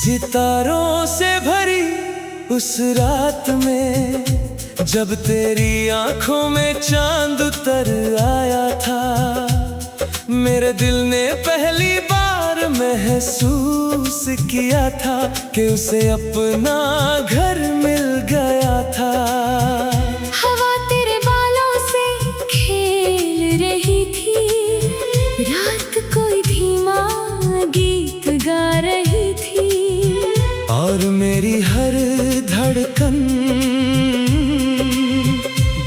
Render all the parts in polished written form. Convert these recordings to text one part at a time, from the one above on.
सितारों से भरी उस रात में जब तेरी आंखों में चांद उतर आया था, मेरे दिल ने पहली बार महसूस किया था कि उसे अपना घर मिल गया था। हवा तेरे बालों से खेल रही थी, रात कोई धीमा गीत गा रही थी, और मेरी हर धड़कन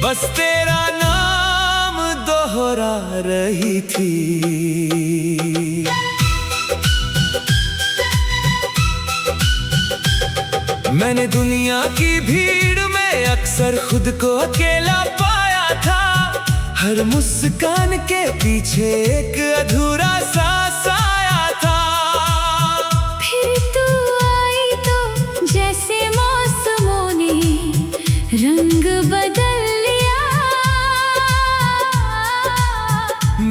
बस तेरा नाम दोहरा रही थी। मैंने दुनिया की भीड़ में अक्सर खुद को अकेला पाया था, हर मुस्कान के पीछे एक अधूरा सा साया था। फिर तू आई तो जैसे मौसमों ने रंग बदल लिया,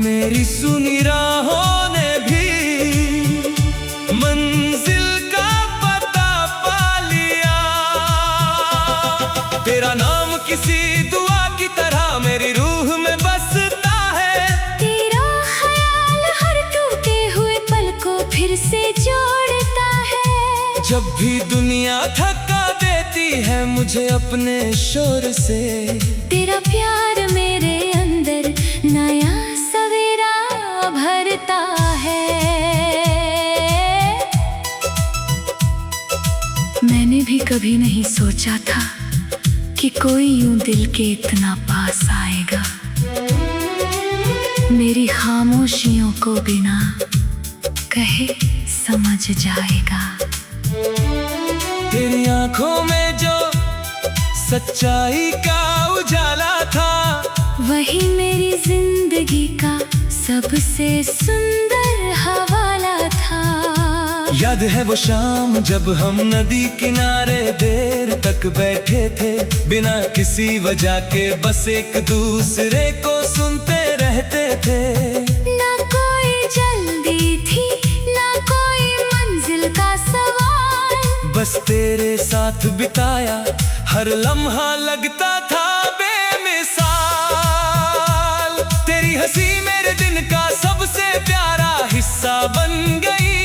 मेरी सुनी राहों ने भी मंजिल का पता पा लिया। तेरा नाम किसी दुआ की तरह मेरी रूह में बसता है, तेरा ख्याल हर टूटे हुए पल को फिर से जोड़ता है। जब भी दुनिया थका देती है मुझे अपने शोर से, तेरा प्यार मेरे अंदर नया सवेरा भरता है। मैंने भी कभी नहीं सोचा था कि कोई यूं दिल के इतना पास आएगा, मेरी खामोशियों को बिना कहे समझ जाएगा। तेरी आंखों में जो सच्चाई का उजाला था, वही मेरी जिंदगी का सबसे सुंदर हवाला था। याद है वो शाम जब हम नदी किनारे देर तक बैठे थे, बिना किसी वजह के बस एक दूसरे को सुनते रहते थे। ना कोई जल्दी थी, ना कोई मंजिल का सवाल, बस तेरे साथ बिताया हर लम्हा लगता था बेमिसाल। तेरी हंसी मेरे दिन का सबसे प्यारा हिस्सा बन गई,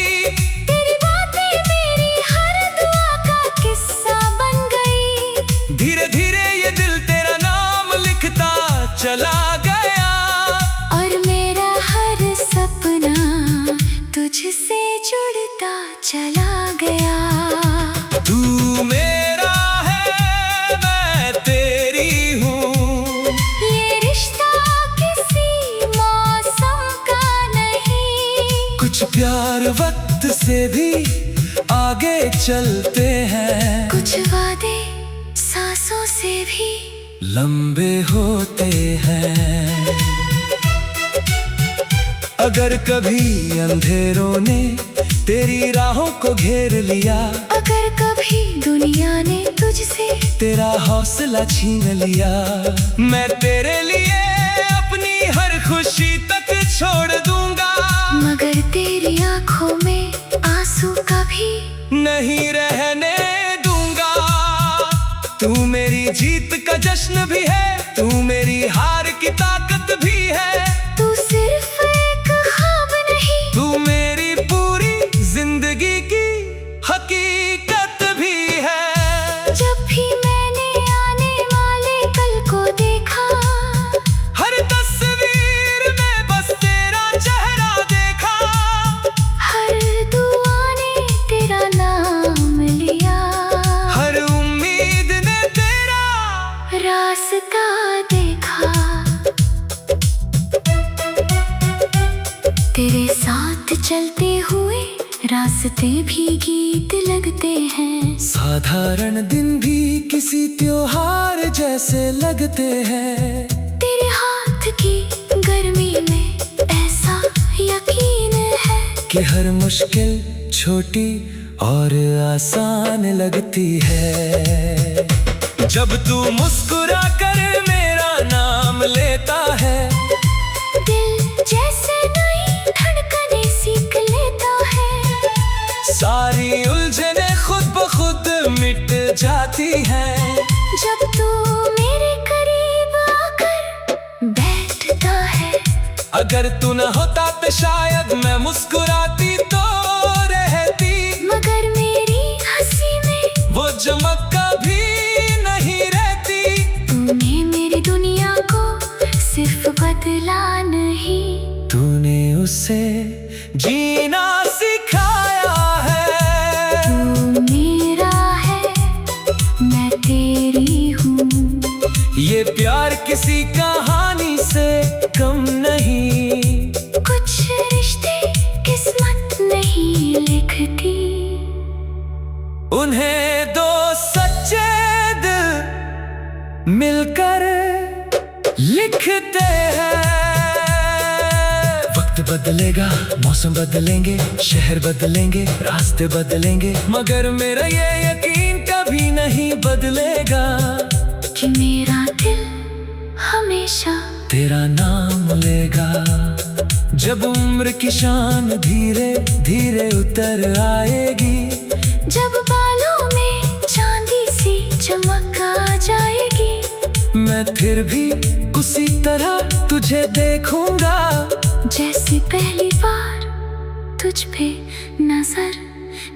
तेरी बातें मेरी हर दुआ का किस्सा बन गई। धीरे धीरे ये दिल तेरा नाम लिखता चला गया, और मेरा हर सपना तुझसे जुड़ता चला गया। तू मेरा है मैं तेरी हूँ, ये रिश्ता किसी मौसम का नहीं, कुछ प्यार वक्त से भी आगे चलते हैं, कुछ वादे सांसों से भी लंबे होते हैं। अगर कभी अंधेरों ने तेरी राहों को घेर लिया, अगर कभी दुनिया ने तुझसे तेरा हौसला छीन लिया, मैं तेरे लिए अपनी हर खुशी तक छोड़ दूंगा, मगर तेरी आंखों में आंसू कभी नहीं रहने दूंगा। तू मेरी जीत का जश्न भी है, तू मेरी हार की ताकत भी है, तू सिर्फ एक ख्वाब नहीं, तू मेरी पूरी जिंदगी की हकीकत भी है। जब भी मैंने आने वाले कल को देखा, हर तस्वीर में बस तेरा चेहरा देखा, हर दुआ ने तेरा नाम लिया, हर उम्मीद ने तेरा रास्ता देखा। तेरे साथ चलते हुए रास्ते भी गीत लगते हैं, साधारण दिन भी किसी त्योहार जैसे लगते हैं। तेरे हाथ की गर्मी में ऐसा यकीन है कि हर मुश्किल छोटी और आसान लगती है। जब तू मुस्कुरा कर मेरा नाम लेता है, दिल जैसे नई धड़कनें सीख लेता है, सारी उलझन अगर तू न होता तो शायद मैं मुस्कुराती तो रहती, मगर मेरी हंसी में वो चमक कभी नहीं रहती। तूने मेरी दुनिया को सिर्फ बदला नहीं, तूने उसे जीना सिखाया है। तू मेरा है, मैं तेरी हूँ। ये प्यार किसी कहानी से कम नहीं, कुछ रिश्ते किस्मत नहीं लिखती, उन्हें दो सच्चे दिल मिलकर लिखते हैं। वक्त बदलेगा, मौसम बदलेंगे, शहर बदलेंगे, रास्ते बदलेंगे, मगर मेरा ये यकीन कभी नहीं बदलेगा कि मेरा दिल हमेशा तेरा नाम लेगा। जब उम्र की शान धीरे धीरे उतर आएगी, जब बालों में चांदी सी चमक आ जाएगी, मैं फिर भी उसी तरह तुझे देखूंगा जैसे पहली बार तुझ पे नजर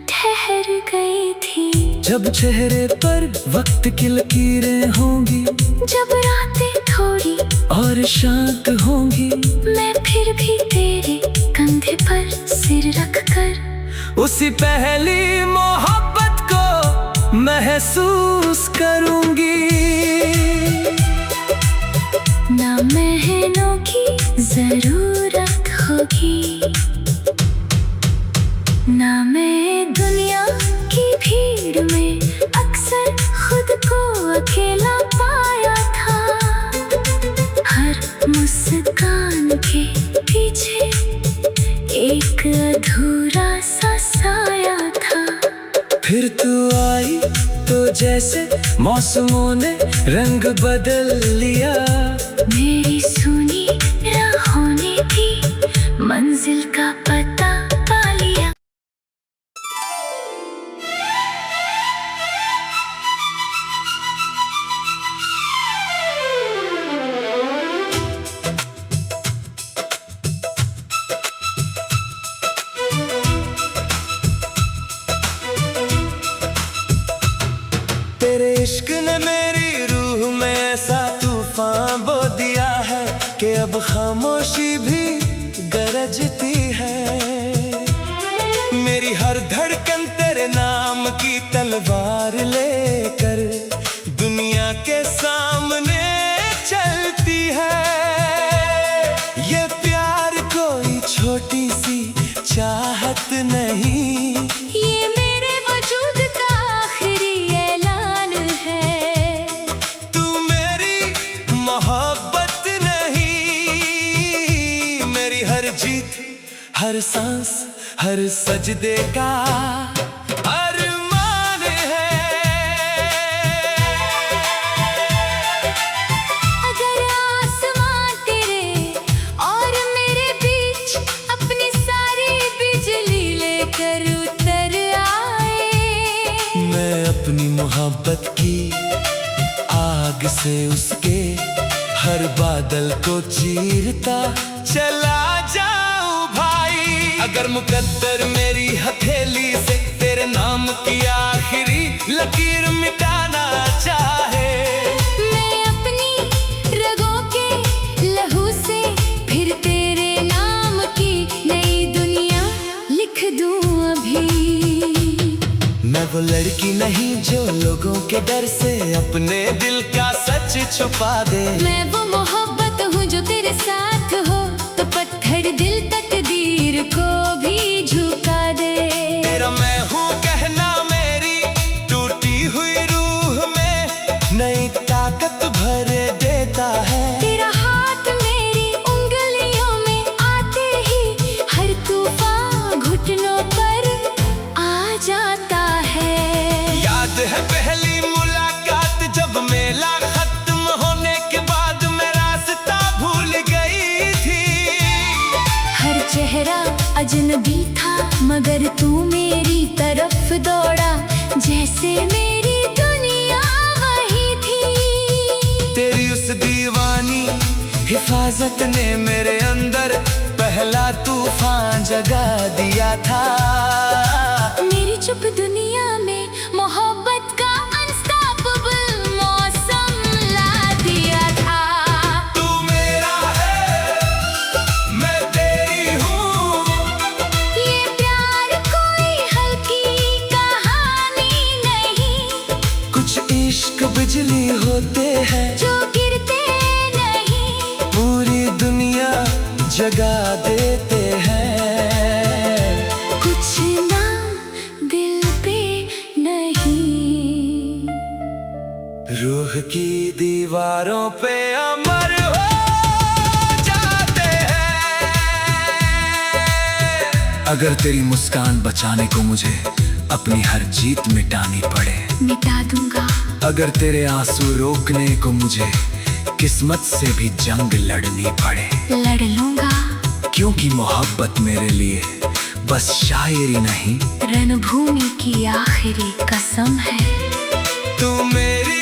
ठहर गई थी। जब चेहरे पर वक्त की लकीरें होंगी, जब रातें थोड़ी और शांत होंगी, मैं फिर भी तेरे कंधे पर सिर रखकर उसी पहली मोहब्बत को महसूस करूंगी। ना महीनों की जरूरत होगी, ना मैं दुनिया की भीड़ में अक्सर खुद को अकेला पाया था। हर मुस्कान के पीछे एक अधूरा सा साया था। फिर तू आई तो जैसे मौसमों ने रंग बदल लिया, मेरी सुनी राहों ने भी मंजिल का पता पा लिया। तेरे इश्क ने मेरी रूह में ऐसा तूफान बो दिया है कि अब खामोशी भी गरजती है। मेरी हर धड़कन तेरे नाम की तलवार लेकर दुनिया के सामने चलती है। ये प्यार कोई छोटी सी चाहत नहीं, ये मेरे वजूद का आखिरी ऐलान है। तू मेरी मोहब्बत नहीं, मेरी हर जीत, हर सांस, हर सजदे का अरमान है। अगर आसमां तेरे और मेरे बीच अपनी सारी बिजली लेकर उतर आए, मैं अपनी मोहब्बत की आग से उसके हर बादल को चीरता चला जाऊं भाई। अगर मुकद्दर मेरी हथेली से तेरे नाम की आखिरी लकीर मिटाना चाहे, मैं अपनी रगों के लहू से फिर तेरे नाम की नई दुनिया लिख दूं अभी। मैं वो लड़की नहीं जो लोगों के डर से अपने दिल का सच छुपा दे। मैं वो मोहब्बत हूँ जो तेरे साथ हो तो पत्थर दिल तकदीर को भी झुका दे। तेरा मैं हूँ कहना मेरी टूटी हुई रूह में नई ताकत भर देता है। तेरा हाथ मेरी उंगलियों में आते ही हर तूफान घुटनों पर आ जाता है। याद है पहली मुलाकात जब मेला खत्म होने के बाद मैं रास्ता भूल गई थी। हर चेहरा अजनबी था मगर तू मेरी तरफ दौड़ा जैसे मेरी दुनिया वही थी। तेरी उस दीवानी हिफाजत ने मेरे अंदर पहला तूफान जगा दिया था। मेरी चुप दुनिया में मोहब्बत का अनस्टॉपेबल मौसम ला दिया था। तू मेरा है, मैं तेरी हूँ। ये प्यार कोई हल्की कहानी नहीं। कुछ इश्क बिजली होते हैं जो गिरते नहीं, पूरी दुनिया जगा देते हैं। कुछ नाम दिल पे नहीं। रूह की दीवारों पे अमर हो जाते हैं। अगर तेरी मुस्कान बचाने को मुझे अपनी हर जीत मिटानी पड़े, मिटा दूंगा। अगर तेरे आंसू रोकने को मुझे किस्मत से भी जंग लड़नी पड़े, लड़ लूंगा। क्योंकि मोहब्बत मेरे लिए बस शायरी नहीं, रणभूमि की आखिरी कसम है। तू मेरी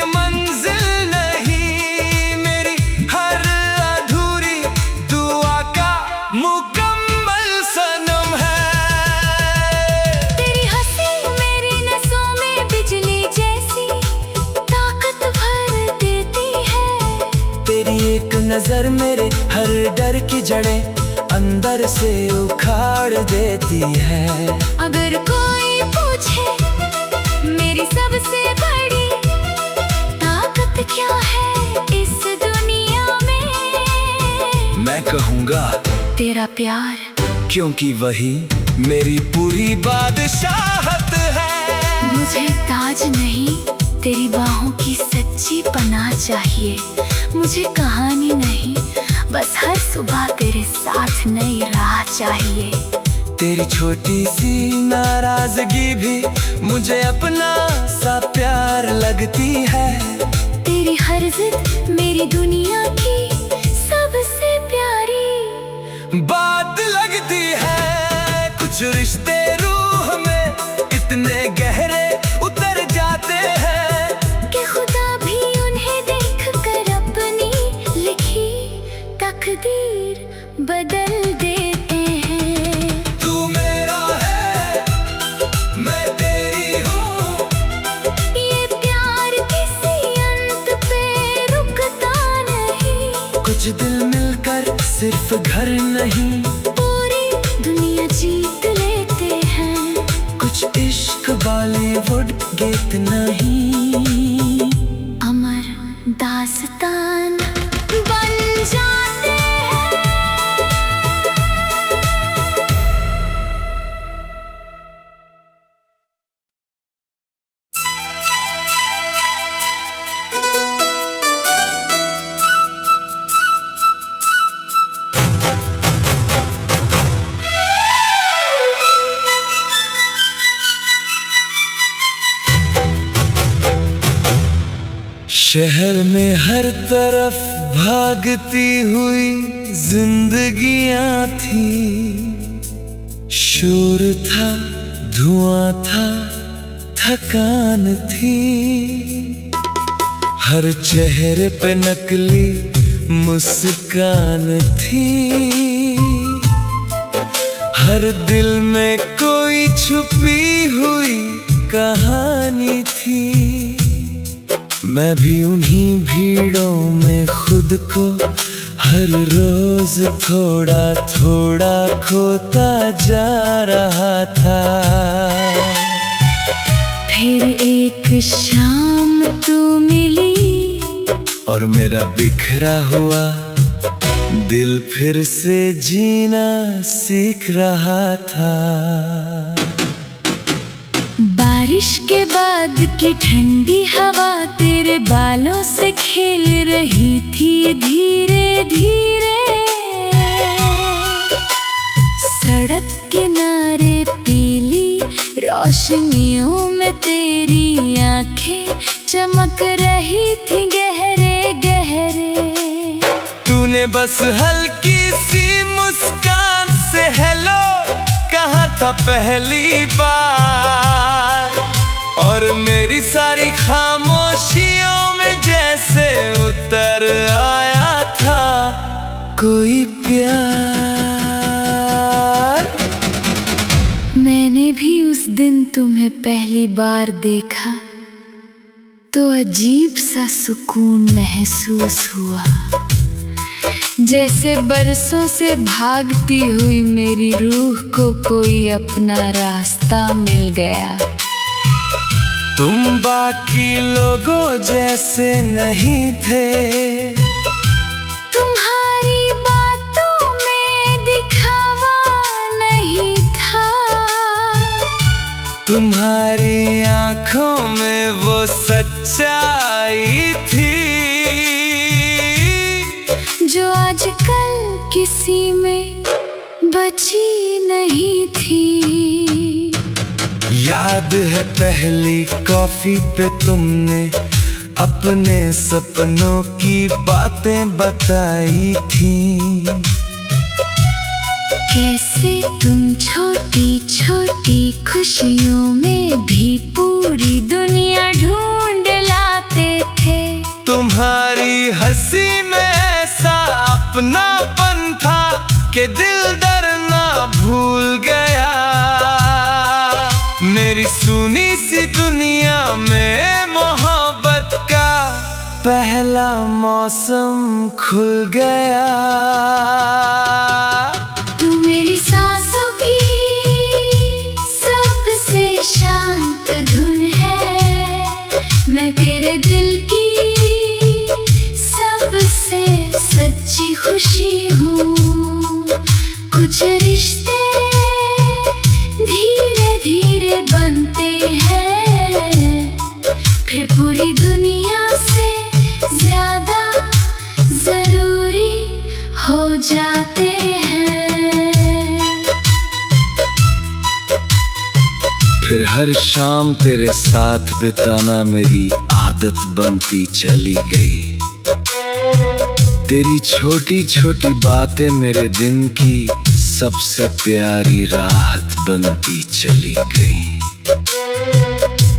मंजिल नहीं, मेरी हर अधूरी दुआ का मुकम्मल सनम है। तेरी हंसी मेरी नसों में बिजली जैसी ताकत भर देती है। तेरी एक नजर मेरे हर डर की जड़ें अंदर से उखाड़ देती है। अगर कोई पूछे मेरी सबसे बड़ी ताकत क्या है इस दुनिया में, मैं कहूँगा तेरा प्यार, क्योंकि वही मेरी पूरी बादशाहत है। मुझे ताज नहीं तेरी बाहों की सच्ची पनाह चाहिए। मुझे कहानी नहीं, बस हर सुबह तेरे साथ नई राह चाहिए। तेरी छोटी सी नाराजगी भी मुझे अपना सा प्यार लगती है। तेरी हर जिद मेरी दुनिया की सबसे प्यारी बात लगती है। कुछ रिश्ते रूह में इतने गहरे उतर जाते हैं कि खुदा भी उन्हें देखकर अपनी लिखी तकदीर बदल देते हैं। तू मेरा है, मैं तेरी हूँ। ये प्यार किसी अंत पे रुकता नहीं। कुछ दिल मिलकर सिर्फ घर नहीं, पूरी दुनिया जीत लेते हैं। कुछ इश्क बॉलीवुड गीत नहीं, अमर दास्तान बन जाते हैं। शहर में हर तरफ भागती हुई जिंदगियां थी। शोर था, धुआं था, थकान थी। हर चेहरे पे नकली मुस्कान थी। हर दिल में कोई छुपी हुई कहानी थी। मैं भी उन्हीं भीड़ों में खुद को हर रोज थोड़ा थोड़ा खोता जा रहा था। फिर एक शाम तू मिली और मेरा बिखरा हुआ दिल फिर से जीना सीख रहा था। बारिश के बाद की ठंडी हवा तेरे बालों से खेल रही थी धीरे धीरे। सड़क किनारे पीली रोशनियों में तेरी आंखें चमक रही थी गहरे गहरे। तूने बस हल्की सी मुस्कान से हेलो कहा था पहली बार, और मेरी सारी खामोशियों में जैसे उतर आया था। था कोई प्यार। मैंने भी उस दिन तुम्हें पहली बार देखा तो अजीब सा सुकून महसूस हुआ, जैसे बरसों से भागती हुई मेरी रूह को कोई अपना रास्ता मिल गया। तुम बाकी लोगों जैसे नहीं थे, तुम्हारी बातों में दिखावा नहीं था, तुम्हारी आंखों में वो सच्चाई थी जो आजकल किसी में बची नहीं थी। याद है पहली कॉफी पे तुमने अपने सपनों की बातें बताई थी। कैसे तुम छोटी छोटी खुशियों में भी पूरी दुनिया ढूंढ लाते थे। तुम्हारी हंसी में ऐसा अपनापन था कि दिल डरना भूल गया। मेरी सुनी सी दुनिया में मोहब्बत का पहला मौसम खुल गया। तू मेरी सांसों की सबसे शांत धुन है, मैं तेरे दिल की सबसे सच्ची खुशी हूँ। कुछ रिश्ते धीरे धीरे बनते हैं, फिर पूरी दुनिया से ज्यादा जरूरी हो जाते हैं। फिर हर शाम तेरे साथ बिताना मेरी आदत बनती चली गई। तेरी छोटी छोटी बातें मेरे दिन की सबसे प्यारी राहत बनती चली गई।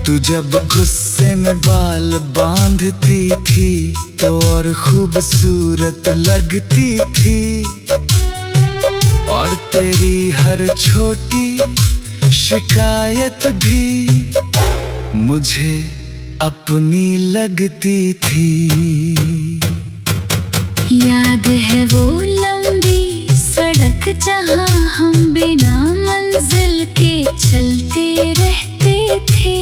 तू जब गुस्से में बाल बांधती थी तो और खूबसूरत लगती थी, और तेरी हर छोटी शिकायत भी मुझे अपनी लगती थी। याद है वो लंबी सड़क जहाँ हम बिना मंजिल के चलते रहते थे।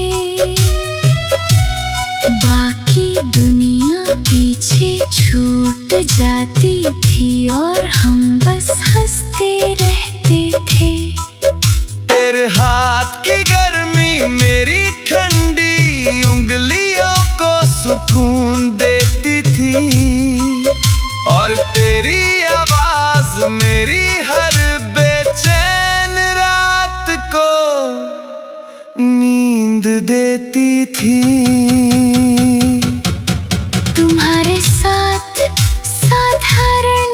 बाकी दुनिया पीछे छूट जाती थी और हम बस हंसते रहते थे। तेरे हाथ की गर्मी मेरी ठंडी उंगलियों को सुकून देती थी, और तेरी आवाज मेरी हर बेचैन रात को नींद देती थी। तुम्हारे साथ साधारण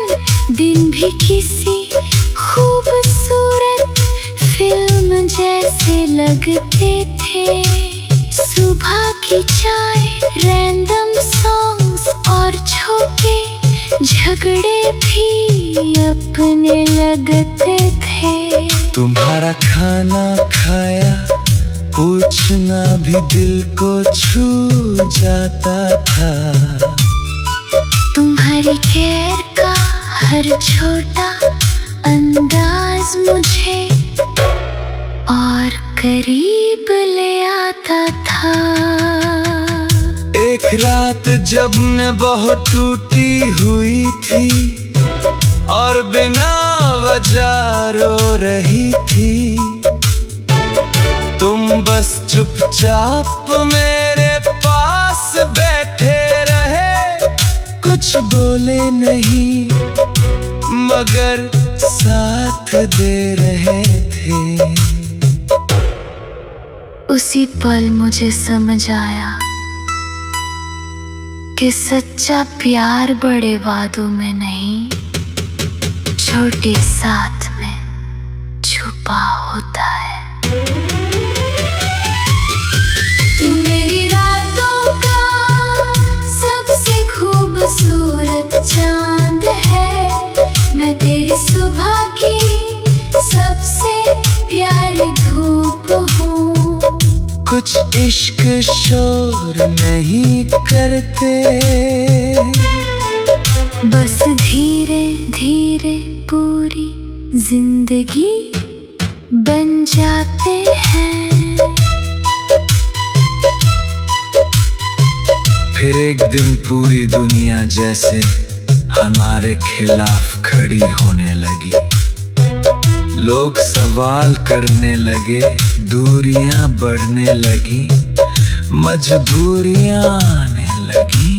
दिन भी किसी खूबसूरत फिल्म जैसे लगते थे। सुबह की चाय, रैंडम सॉन्ग्स और छोटे झगड़े भी अपने लगते थे। तुम्हारा खाना खाया पूछना भी दिल को छू जाता था। तुम्हारी केयर का हर छोटा अंदाज मुझे और करीब ले आता था। एक रात जब मैं बहुत टूटी हुई थी और बिना वजह रो रही थी, तुम बस चुपचाप मेरे पास बैठे रहे, कुछ बोले नहीं मगर साथ दे रहे थे। उसी पल मुझे समझ आया कि सच्चा प्यार बड़े वादों में नहीं, छोटे साथ में छुपा होता है। तू मेरी रातों का सबसे खूबसूरत चांद सुबह की सबसे प्यारी धूप हूँ। कुछ इश्क शोर नहीं करते, बस धीरे धीरे पूरी जिंदगी बन जाते हैं। फिर एक दिन पूरी दुनिया जैसे हमारे खिलाफ खड़ी होने लगी। लोग सवाल करने लगे, दूरियां बढ़ने लगी, मजबूरियां आने लगी।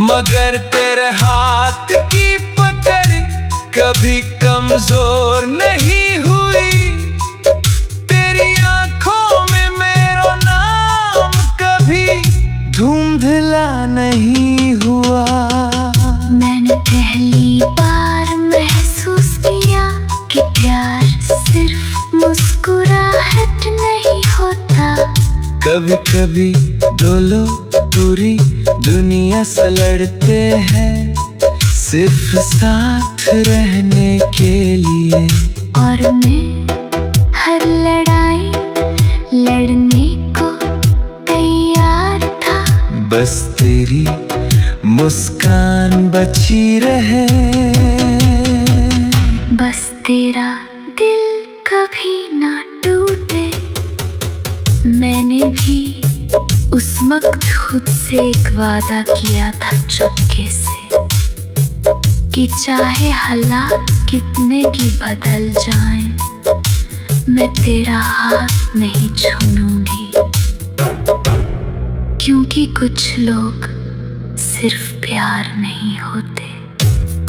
मगर तेरे हाथ की पकड़ कभी कमजोर नहीं हुई। तेरी आंखों में मेरा नाम कभी धुंधला नहीं हुआ। मैंने पहली बार महसूस किया कि प्यार सिर्फ मुस्कुराहट नहीं होता। कभी कभी दो लोग पूरी दुनिया से लड़ते हैं, सिर्फ साथ रहने के लिए। और मैं हर लड़ाई लड़ने को तैयार था। बस तेरी मुस्कान बची रहे, बस तेरा दिल कभी ना टूटे। मैंने भी उस वक्त खुद से एक वादा किया था चुपके से, कि चाहे हालात कितने भी बदल जाएं, मैं तेरा हाथ नहीं छोड़ूंगी। क्योंकि कुछ लोग सिर्फ प्यार नहीं होते,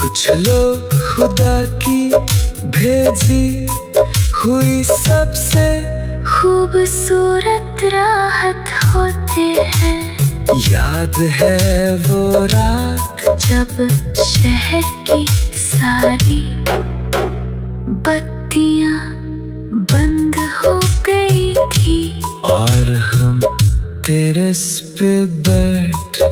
कुछ लोग खुदा की भेजी हुई सबसे खूबसूरत राहत होते हैं। याद है वो रात जब शहर की सारी बत्तियां बंद हो गई थी, और हम टेरेस पे बैठ